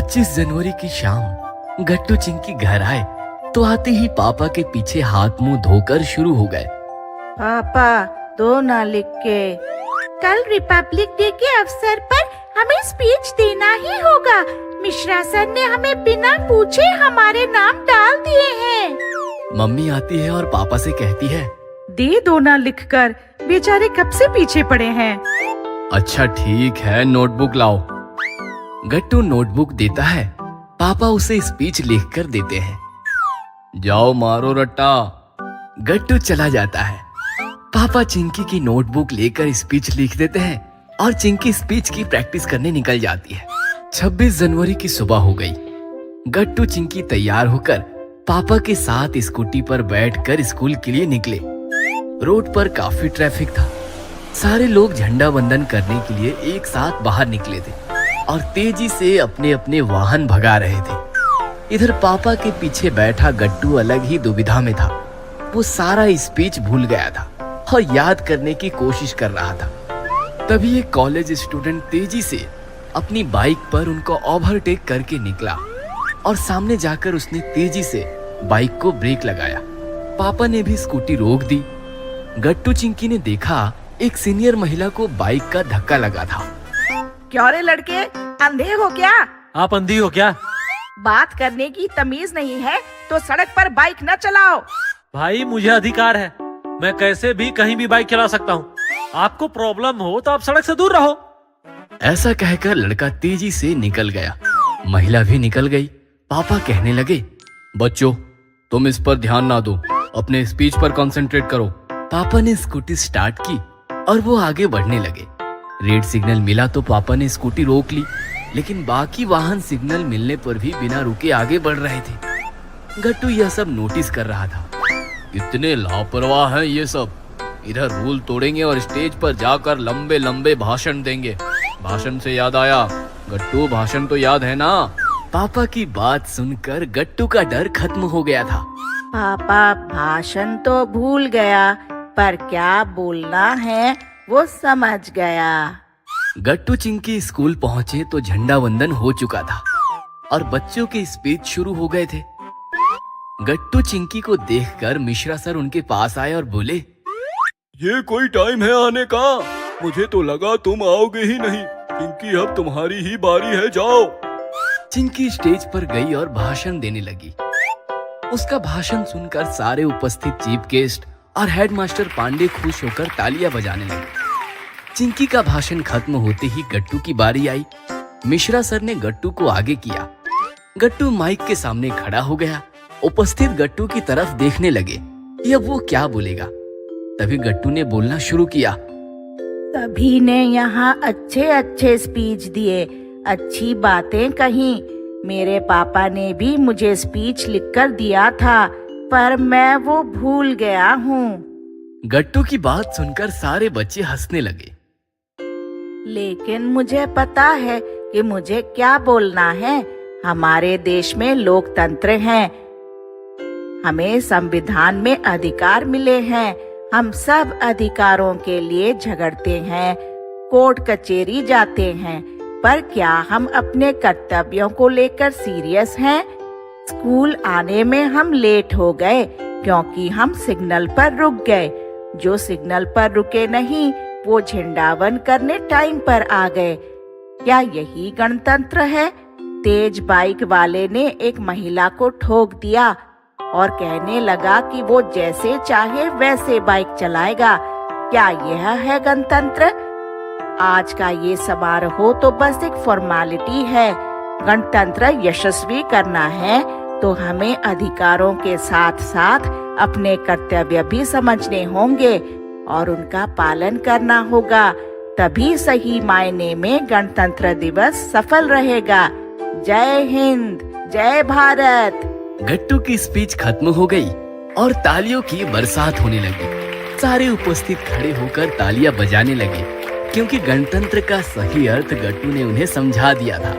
25 जनवरी की शाम गट्टू चिंकी घर आए तो आते ही पापा के पीछे हाथ मुंह धोकर शुरू हो गए। पापा दो ना लिख के। कल रिपब्लिक डे के अवसर पर हमें स्पीच देना ही होगा। मिश्रा सर ने हमें बिना पूछे हमारे नाम डाल दिए हैं। मम्मी आती है और पापा से कहती है, दे दो ना लिखकर, बेचारे कब से पीछे पड़े हैं। अच्छा ठीक है, नोटबुक लाओ। गट्टू नोटबुक देता है। पापा उसे स्पीच लिखकर देते हैं। जाओ मारो रट्टा। गट्टू चला जाता है। पापा चिंकी की नोटबुक लेकर स्पीच लिख देते हैं और चिंकी स्पीच की प्रैक्टिस करने निकल जाती है। 26 जनवरी की सुबह हो गई। गट्टू चिंकी तैयार होकर पापा के साथ स्कूटी पर बैठकर स्कूल के लिए निकले। रोड पर काफी ट्रैफिक था। सारे लोग झंडा वंदन करने के लिए एक साथ बाहर निकले थे और तेजी से अपने अपने वाहन भगा रहे थे। इधर पापा के पीछे बैठा गट्टू अलग ही दुविधा में था। वो सारा स्पीच भूल गया था और याद करने की कोशिश कर रहा था। तभी एक कॉलेज स्टूडेंट तेजी से अपनी बाइक पर उनको ओवरटेक करके निकला और सामने जाकर उसने तेजी से बाइक को ब्रेक लगाया। पापा ने भी स्कूटी रोक दी। गट्टू चिंकी ने देखा एक सीनियर महिला को बाइक का धक्का लगा था। क्या रे लड़के, अंधे हो क्या? आप अंधी हो क्या? बात करने की तमीज नहीं है तो सड़क पर बाइक न चलाओ। भाई मुझे अधिकार है, मैं कैसे भी कहीं भी बाइक चला सकता हूँ। आपको प्रॉब्लम हो तो आप सड़क से दूर रहो। ऐसा कहकर लड़का तेजी से निकल गया। महिला भी निकल गई। पापा कहने लगे, बच्चों तुम इस पर ध्यान ना दो, अपने स्पीच पर कंसंट्रेट करो। पापा ने स्कूटी स्टार्ट की और वो आगे बढ़ने लगे। रेड सिग्नल मिला तो पापा ने स्कूटी रोक ली, लेकिन बाकी वाहन सिग्नल मिलने पर भी बिना रुके आगे बढ़ रहे थे। गट्टू यह सब नोटिस कर रहा था। इतने लापरवाह हैं ये सब, इधर रूल तोड़ेंगे और स्टेज पर जाकर लंबे लंबे भाषण देंगे। भाषण से याद आया, गट्टू भाषण तो याद है ना? पापा की बात सुनकर गट्टू का डर खत्म हो गया था। पापा भाषण तो भूल गया, पर क्या बोलना है वो समझ गया। गट्टू चिंकी स्कूल पहुंचे तो झंडा वंदन हो चुका था और बच्चों के स्पीच शुरू हो गए थे। गट्टू चिंकी को देखकर मिश्रा सर उनके पास आए और बोले, ये कोई टाइम है आने का? मुझे तो लगा तुम आओगे ही नहीं। चिंकी अब तुम्हारी ही बारी है, जाओ। चिंकी स्टेज पर गई और भाषण देने लगी। उसका भाषण सुनकर सारे उपस्थित चीफ गेस्ट और हेडमास्टर पांडे खुश होकर तालियां बजाने लगे। चिंकी का भाषण खत्म होते ही गट्टू की बारी आई। मिश्रा सर ने गट्टू को आगे किया। गट्टू माइक के सामने खड़ा हो गया। उपस्थित गट्टू की तरफ देखने लगे कि अब वो क्या बोलेगा। तभी गट्टू ने बोलना शुरू किया। सभी ने यहाँ अच्छे अच्छे स्पीच दिए, अच्छी बातें कही। मेरे पापा ने भी मुझे स्पीच लिखकर दिया था, पर मैं वो भूल गया हूँ। गट्टू की बात सुनकर सारे बच्चे हंसने लगे। लेकिन मुझे पता है कि मुझे क्या बोलना है। हमारे देश में लोकतंत्र है, हमें संविधान में अधिकार मिले हैं। हम सब अधिकारों के लिए झगड़ते हैं, कोर्ट कचहरी जाते हैं, पर क्या हम अपने कर्तव्यों को लेकर सीरियस हैं? स्कूल आने में हम लेट हो गए क्योंकि हम सिग्नल पर रुक गए। जो सिग्नल पर रुके नहीं वो झंडावन करने टाइम पर आ गए। क्या यही गणतंत्र है? तेज बाइक वाले ने एक महिला को ठोक दिया और कहने लगा कि वो जैसे चाहे वैसे बाइक चलाएगा। क्या यह है गणतंत्र? आज का ये समारोह तो बस एक फॉर्मेलिटी है। गणतंत्र यशस्वी करना है तो हमें अधिकारों के साथ साथ अपने कर्तव्य भी समझने होंगे और उनका पालन करना होगा। तभी सही मायने में गणतंत्र दिवस सफल रहेगा। जय हिंद, जय भारत। गट्टू की स्पीच खत्म हो गई और तालियों की बरसात होने लगी। सारे उपस्थित खड़े होकर तालियां बजाने लगे क्योंकि गणतंत्र का सही अर्थ गट्टू ने उन्हें समझा दिया था।